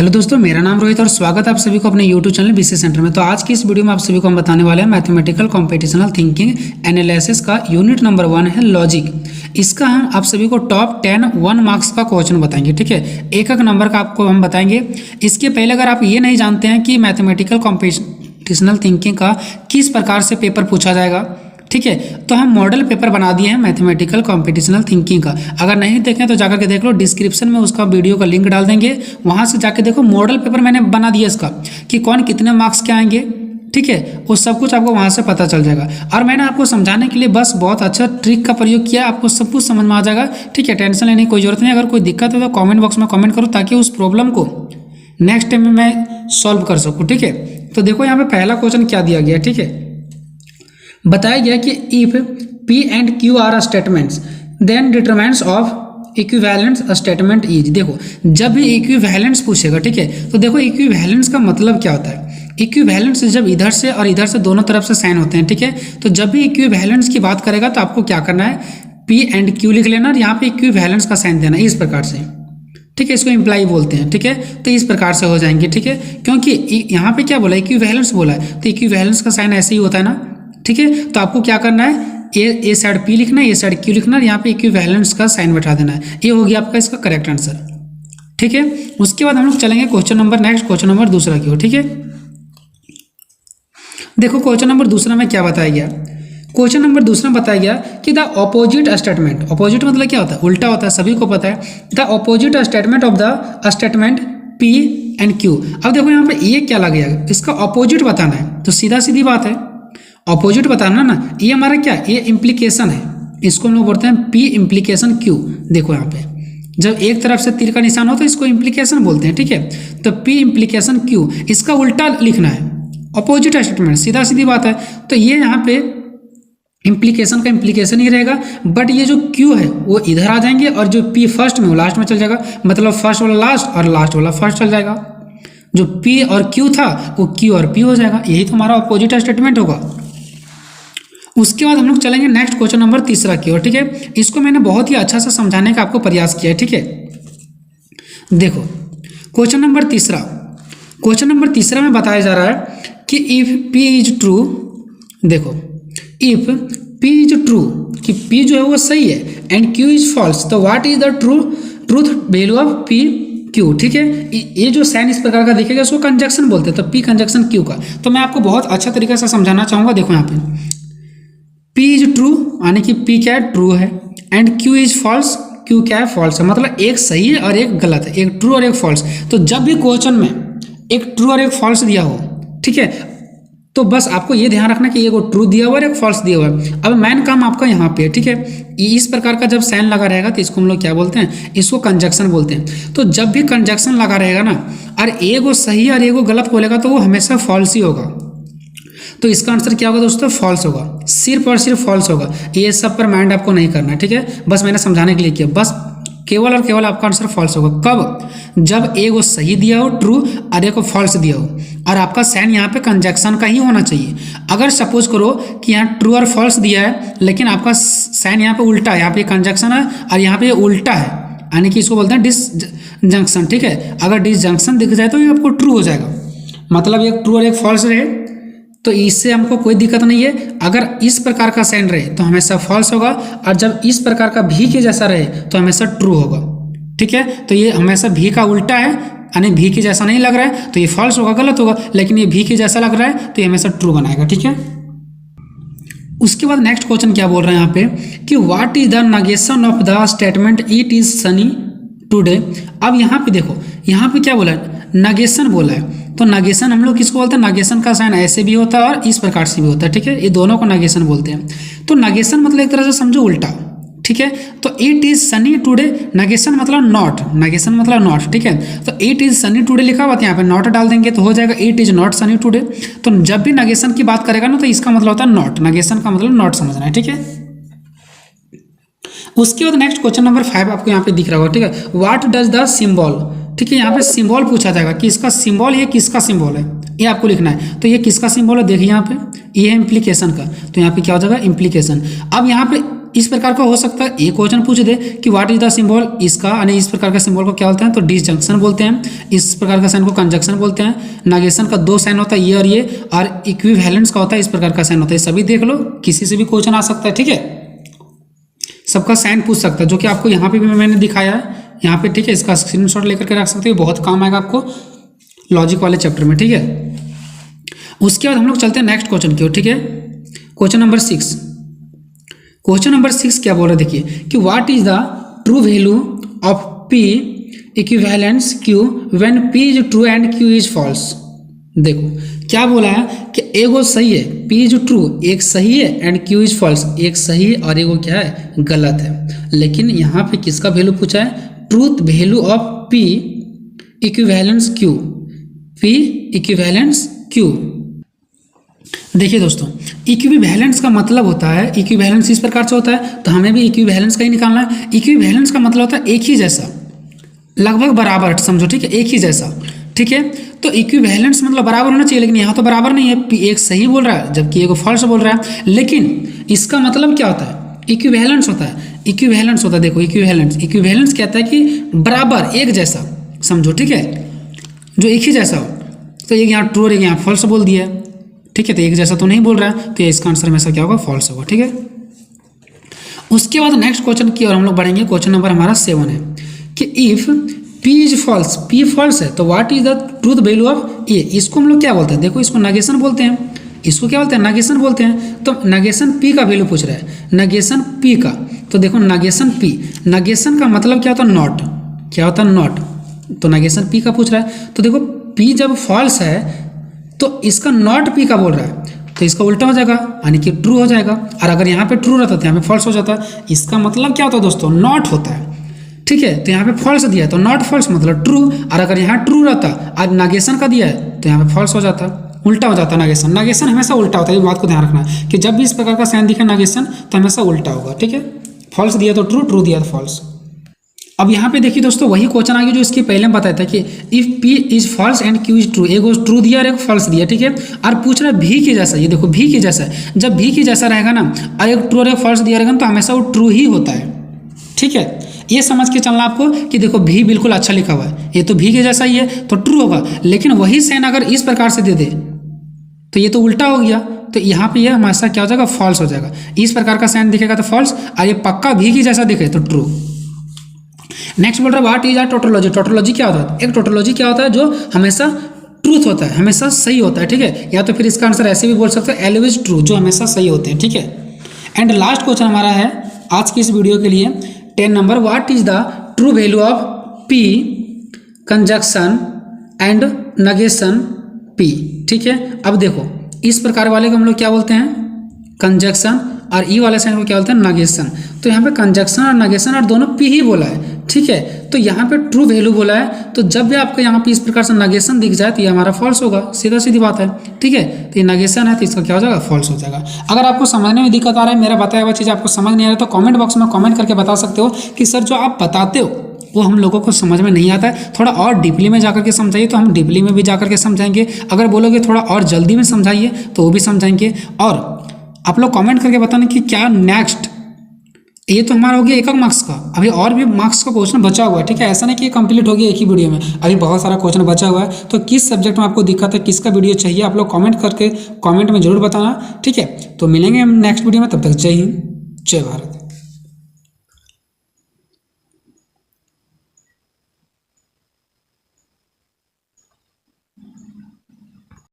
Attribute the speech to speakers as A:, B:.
A: Hello दोस्तों, मेरा नाम रोहित और स्वागत है आप सभी को अपने यूट्यूब चैनल बीसी सेंटर में। तो आज की इस वीडियो में आप सभी को हम बताने वाले हैं मैथमेटिकल कॉम्पिटिशनल थिंकिंग एनालिसिस का यूनिट नंबर 1 है लॉजिक। इसका हम आप सभी को टॉप 10 1 मार्क्स का क्वेश्चन बताएंगे। ठीक है, एक एक नंबर का आपको हम बताएंगे। इसके पहले अगर आप ये नहीं जानते हैं कि मैथमेटिकल कॉम्पिटिशनल थिंकिंग का किस प्रकार से पेपर पूछा जाएगा, ठीक है, तो हम मॉडल पेपर बना दिए हैं मैथमेटिकल कॉम्पिटिशनल थिंकिंग का। अगर नहीं देखें तो जाकर के देख लो, डिस्क्रिप्शन में उसका वीडियो का लिंक डाल देंगे, वहां से जाके देखो। मॉडल पेपर मैंने बना दिया इसका कि कौन कितने मार्क्स के आएंगे, ठीक है, वो सब कुछ आपको वहां से पता चल जाएगा। और मैंने आपको समझाने के लिए बस बहुत अच्छा ट्रिक का प्रयोग किया, आपको सब कुछ समझ में आ जाएगा। ठीक है, टेंशन लेने की कोई जरूरत नहीं। अगर कोई दिक्कत है तो कॉमेंट बॉक्स में कॉमेंट करो ताकि उस प्रॉब्लम को नेक्स्ट टाइम में मैं सॉल्व कर सकूँ। ठीक है, तो देखो यहाँ पे पहला क्वेश्चन क्या दिया गया। ठीक है, बताया गया कि if P and Q are statements then determinants of equivalence statement is. देखो, जब भी इक्विवेलेंस पूछेगा, ठीक है, तो देखो इक्विवेलेंस का मतलब क्या होता है। इक्विवेलेंस जब इधर से और इधर से दोनों तरफ से साइन होते हैं, ठीक है, तो जब भी इक्विवेलेंस की बात करेगा तो आपको क्या करना है, P एंड Q लिख लेना और यहाँ पे इक्विवेलेंस का साइन देना इस प्रकार से। ठीक है, इसको इम्प्लाई बोलते हैं। ठीक है, तो इस प्रकार से हो जाएंगे। ठीक है, क्योंकि यहाँ पे क्या बोला, इक्विवेलेंस बोला है, तो इक्विवेलेंस का साइन ऐसे ही होता है ना। ठीक है, तो आपको क्या करना है, ए साइड P लिखना है, ए साइड Q लिखना है, यहाँ पे इक्विवेलेंस का साइन बैठा देना है। ये हो गया आपका इसका करेक्ट आंसर। ठीक है, उसके बाद हम लोग चलेंगे question number next, question number दूसरा की ओर। ठीक है, देखो क्वेश्चन नंबर दूसरा में क्या बताया गया। क्वेश्चन नंबर दूसरा बताया गया कि द ऑपोजिट स्टेटमेंट, ऑपोजिट मतलब क्या होता है, उल्टा होता है, सभी को पता है। The opposite statement of the statement P and Q। अब देखो यहाँ पे ये क्या लग गया, इसका ऑपोजिट बताना है, तो सीधा सीधी बात है, ऑपोजिट बताना ना। ये हमारा क्या, ये इम्प्लीकेशन है, इसको हम लोग बोलते हैं P इम्प्लीकेशन Q। देखो यहाँ पे जब एक तरफ से तीर का निशान हो तो इसको इम्प्लीकेशन बोलते हैं। ठीक है, तो P इम्प्लीकेशन Q, इसका उल्टा लिखना है, ऑपोजिट स्टेटमेंट, सीधा सीधी बात है। तो ये यहाँ पे इम्प्लीकेशन का इम्प्लीकेशन ही रहेगा, बट ये जो Q है वो इधर आ जाएंगे और जो P फर्स्ट में वो लास्ट में चल जाएगा, मतलब फर्स्ट वाला लास्ट और लास्ट वाला फर्स्ट चल जाएगा। जो P और Q था वो Q और P हो जाएगा, यही तो हमारा ऑपोजिट स्टेटमेंट होगा। उसके बाद हम लोग चलेंगे नेक्स्ट क्वेश्चन नंबर तीसरा की ओर। ठीक है, इसको मैंने बहुत ही अच्छा से समझाने का आपको प्रयास किया है। ठीक है, देखो क्वेश्चन नंबर तीसरा में बताया जा रहा है कि इफ P इज ट्रू, देखो इफ P इज ट्रू, कि P जो है वो सही है एंड Q इज फॉल्स, तो what is the truth value of P Q। ठीक है, ये जो साइन इस प्रकार का दिखेगा उसको कंजक्शन बोलते हैं, तो P कंजक्शन Q का। तो मैं आपको बहुत अच्छा तरीके से समझाना चाहूंगा। देखो यहाँ पे P इज ट्रू, यानी कि P क्या है, ट्रू है, and Q is false, Q क्या है, फॉल्स है, मतलब एक सही है और एक गलत है, एक ट्रू और एक फॉल्स। तो जब भी क्वेश्चन में एक ट्रू और एक फॉल्स दिया हो, ठीक है, तो बस आपको ये ध्यान रखना कि एक ट्रू दिया हुआ है और एक फॉल्स दिया हुआ है। अब मेन काम आपका यहाँ पे, ठीक है, इस प्रकार का जब साइन लगा रहेगा तो इसको हम लोग क्या बोलते हैं, इसको कंजक्शन बोलते हैं। तो जब भी कंजक्शन लगा रहेगा ना और एगो सही और एगो गलत बोलेगा तो वो हमेशा फॉल्स ही होगा। तो इसका आंसर क्या होगा दोस्तों, फॉल्स होगा, सिर्फ और सिर्फ फॉल्स होगा। ये सब पर माइंड आपको नहीं करना है। ठीक है, बस मैंने समझाने के लिए किया, बस केवल और केवल आपका आंसर फॉल्स होगा। कब, जब एक वो सही दिया हो ट्रू और एक को फॉल्स दिया हो और आपका साइन यहाँ पे कंजक्शन का ही होना चाहिए। अगर सपोज करो कि यहाँ ट्रू और फॉल्स दिया है लेकिन आपका साइन यहाँ पे उल्टा है, यहाँ पे कंजक्शन है और यहाँ पे उल्टा है, यानी कि इसको बोलते हैं डिसजंक्शन। ठीक है, अगर डिसजंक्शन दिख जाए तो ये आपको ट्रू हो जाएगा, मतलब एक ट्रू और एक फॉल्स रहे तो इससे हमको कोई दिक्कत नहीं है। अगर इस प्रकार का साइन रहे तो हमेशा फॉल्स होगा, और जब इस प्रकार का भी के जैसा रहे तो हमेशा ट्रू होगा। ठीक है, तो ये हमेशा भी का उल्टा है, यानी भी के जैसा नहीं लग रहा है तो ये फॉल्स होगा, गलत होगा, लेकिन ये भी के जैसा लग रहा है तो ये हमेशा ट्रू बनाएगा। ठीक है, उसके बाद नेक्स्ट क्वेश्चन क्या बोल रहे हैं यहाँ पे कि what is the negation of the statement it is Sunny today. अब यहाँ पे देखो, यहाँ पे क्या बोला है, नेगेशन बोला है। तो नेगेशन हम लोग किसको बोलते हैं, नेगेशन का साइन ऐसे भी होता है और इस प्रकार से भी होता है। ठीक है, ये दोनों को नेगेशन बोलते हैं। तो नेगेशन मतलब एक तरह से समझो उल्टा। ठीक है, तो it is Sunny today, negation मतलब नॉट, नेगेशन मतलब नॉट। ठीक है, तो इट इज सनी टुडे लिखा हुआ था, यहाँ पे नॉट डाल देंगे तो हो जाएगा it is not Sunny today. तो जब भी नेगेशन की बात करेगा ना तो इसका मतलब होता है नॉट, नेगेशन का मतलब नॉट समझना है। ठीक है, उसके बाद नेक्स्ट क्वेश्चन नंबर 5 आपको यहाँ पे दिख रहा होगा। ठीक है, व्हाट डज द सिंबल, ठीक है, यहाँ पे सिंबल पूछा जाएगा कि इसका सिंबल, ये किसका सिंबल है, ये आपको लिखना है। तो ये किसका सिंबल है, देखिए यहाँ पे ये है इम्प्लीकेशन का, तो यहाँ पे क्या हो जाएगा इम्प्लीकेशन। अब यहाँ पे इस प्रकार का हो सकता है, एक क्वेश्चन पूछ दे कि व्हाट इज द सिंबल इसका, यानी इस प्रकार का सिंबल को क्या बोलते हैं, तो डिसजंक्शन बोलते हैं। इस प्रकार का साइन को कंजक्शन बोलते हैं। नेगेशन का दो साइन होता है, ये, और इक्विवेलेंस का होता है इस प्रकार का साइन होता है। सभी देख लो, किसी से भी क्वेश्चन आ सकता है, ठीक है, सबका साइन पूछ सकता है, जो कि आपको यहाँ पे भी मैंने दिखाया है यहाँ पे, ठीक है। इसका स्क्रीनशॉट लेकर के रख सकते हो, बहुत काम आएगा आपको लॉजिक वाले चैप्टर में, ठीक है। उसके बाद हम लोग चलते हैं नेक्स्ट क्वेश्चन की ओर, ठीक है। क्वेश्चन नंबर 6, क्वेश्चन नंबर 6 क्या बोल रहा है देखिए कि what is the true value of P equivalence Q when P is true and Q is false. देखो क्या बोला है कि एगो सही है, पी इज ट्रू एक सही है, एंड क्यू इज फॉल्स एक सही है, और एगो क्या है गलत है। लेकिन यहाँ पे किसका वैल्यू पूछा है, truth value of P equivalence Q, P equivalence Q. देखिए दोस्तों, इक्विवेलेंस का मतलब होता है, इक्विवेलेंस इस प्रकार से होता है, तो हमें भी इक्विवेलेंस का ही निकालना है। इक्विवेलेंस का मतलब होता है एक ही जैसा, लगभग बराबर, समझो, ठीक है, एक ही जैसा, ठीक है। तो इक्विवेलेंस मतलब बराबर होना चाहिए, लेकिन यहाँ तो बराबर नहीं है, एक सही बोल रहा है जबकि एक फॉल्स बोल रहा है। लेकिन इसका मतलब क्या होता है, इक्विवेलेंस होता है, इक्विवेलेंस होता है, देखो इक्विवेलेंस, इक्विवेलेंस कहता है कि बराबर एक जैसा, समझो, ठीक है, जो एक ही जैसा हो। तो एक यहाँ ट्रू और एक यहाँ फॉल्स बोल दिया है, ठीक है, तो एक जैसा तो नहीं बोल रहा है, तो इसका आंसर हमेशा क्या होगा, फॉल्स होगा, ठीक है। उसके बाद नेक्स्ट क्वेश्चन की ओर हम लोग बढ़ेंगे। क्वेश्चन नंबर हमारा 7 है कि if P is false, P false है तो what is the truth value of A। इसको हम लोग क्या बोलते हैं, देखो इसको नेगेशन बोलते हैं, इसको क्या बोलते हैं, नेगेशन बोलते हैं। तो नेगेशन P का वैल्यू पूछ रहा है, नेगेशन P का, तो देखो नेगेशन P, नेगेशन का मतलब क्या होता है, नॉट, क्या होता है, नॉट, तो नेगेशन P का पूछ रहा है। तो देखो P जब फॉल्स है तो इसका नॉट P का बोल रहा है, तो इसका उल्टा हो जाएगा, यानी कि ट्रू हो जाएगा। और अगर यहाँ पे ट्रू रहता तो यहाँ पे फॉल्स हो जाता। इसका मतलब क्या होता है दोस्तों, नॉट होता है, ठीक है, तो यहाँ पे फॉल्स दिया है तो नॉट फॉल्स मतलब ट्रू, और अगर यहाँ ट्रू रहता और नेगेशन का दिया है तो यहाँ पे फॉल्स हो जाता, उल्टा हो जाता। नेगेशन, नेगेशन हमेशा उल्टा होता है, ये बात को ध्यान रखना है कि जब भी इस प्रकार का साइन दिखे नेगेशन तो हमेशा उल्टा होगा, ठीक है। फॉल्स दिया तो ट्रू, ट्रू दिया तो फॉल्स। अब यहाँ पे देखिए दोस्तों, वही क्वेश्चन आ गया जो इसके पहले में बताया था कि if P is false and Q is true, एक ट्रू दिया और एक फॉल्स दिया, ठीक है, और पूछ रहा है भी की जैसा। ये देखो भी की जैसा है, जब भी की जैसा रहेगा ना और एक ट्रू और एक फॉल्स दिया रहेगा तो हमेशा वो ट्रू ही होता है, ठीक है। ये समझ के चलना आपको कि देखो भी बिल्कुल अच्छा लिखा हुआ है, ये तो भी के जैसा ही है तो ट्रू होगा। लेकिन वही साइन अगर इस प्रकार से दे दे तो ये तो उल्टा हो गया, तो यहाँ पे ये हमेशा क्या हो जाएगा, फॉल्स हो जाएगा। इस प्रकार का साइन दिखेगा तो फॉल्स, और ये पक्का भी की जैसा दिखे तो ट्रू। नेक्स्ट बोल रहा है what is are tautology. Tautology क्या होता है, एक टोटोलॉजी क्या होता है जो हमेशा ट्रूथ होता है, हमेशा सही होता है, ठीक है। या तो फिर इसका आंसर ऐसे भी बोल सकते हैं ऑलवेज ट्रू, जो हमेशा सही होते हैं, ठीक है। एंड लास्ट क्वेश्चन हमारा है आज की इस वीडियो के लिए 10 number, what is the true value of P conjunction and negation P, ठीक है। अब देखो इस प्रकार वाले को हम लोग क्या बोलते हैं, कंजक्शन, और ई वाले साइन को क्या बोलते हैं, नेगेशन। तो यहाँ पे कंजक्शन और नेगेशन और दोनों P ही बोला है, ठीक है। तो यहाँ पे ट्रू वैल्यू बोला है, तो जब भी आपको यहाँ पे इस प्रकार से नेगेशन दिख जाए तो ये हमारा फॉल्स होगा, सीधा सीधी बात है, ठीक है। तो ये नेगेशन है तो इसका क्या हो जाएगा, फॉल्स हो जाएगा। अगर आपको समझने में दिक्कत आ रहा है, मेरा बताया हुआ चीज़ आपको समझ नहीं आ रहा है, तो कमेंट बॉक्स में कमेंट करके बता सकते हो कि सर जो आप बताते हो वो हम लोगों को समझ में नहीं आता है, थोड़ा और डीपली में जाकर के समझाइए, तो हम डीपली में भी जाकर के समझाएंगे। अगर बोलोगे थोड़ा और जल्दी में समझाइए तो वो भी समझाएंगे। और आप लोग कमेंट करके बताना कि क्या नेक्स्ट, ये तो हमारा हो गया 1 मार्क्स का, अभी और भी मार्क्स का क्वेश्चन बचा हुआ है, ठीक है। ऐसा नहीं कि कंप्लीट हो गया एक ही वीडियो में, अभी बहुत सारा क्वेश्चन बचा हुआ है। तो किस सब्जेक्ट में आपको दिक्कत है, किसका वीडियो चाहिए, आप लोग कमेंट करके कमेंट में जरूर बताना, ठीक है। तो मिलेंगे हम नेक्स्ट वीडियो में, तब तक जय हिंद, जय भारत।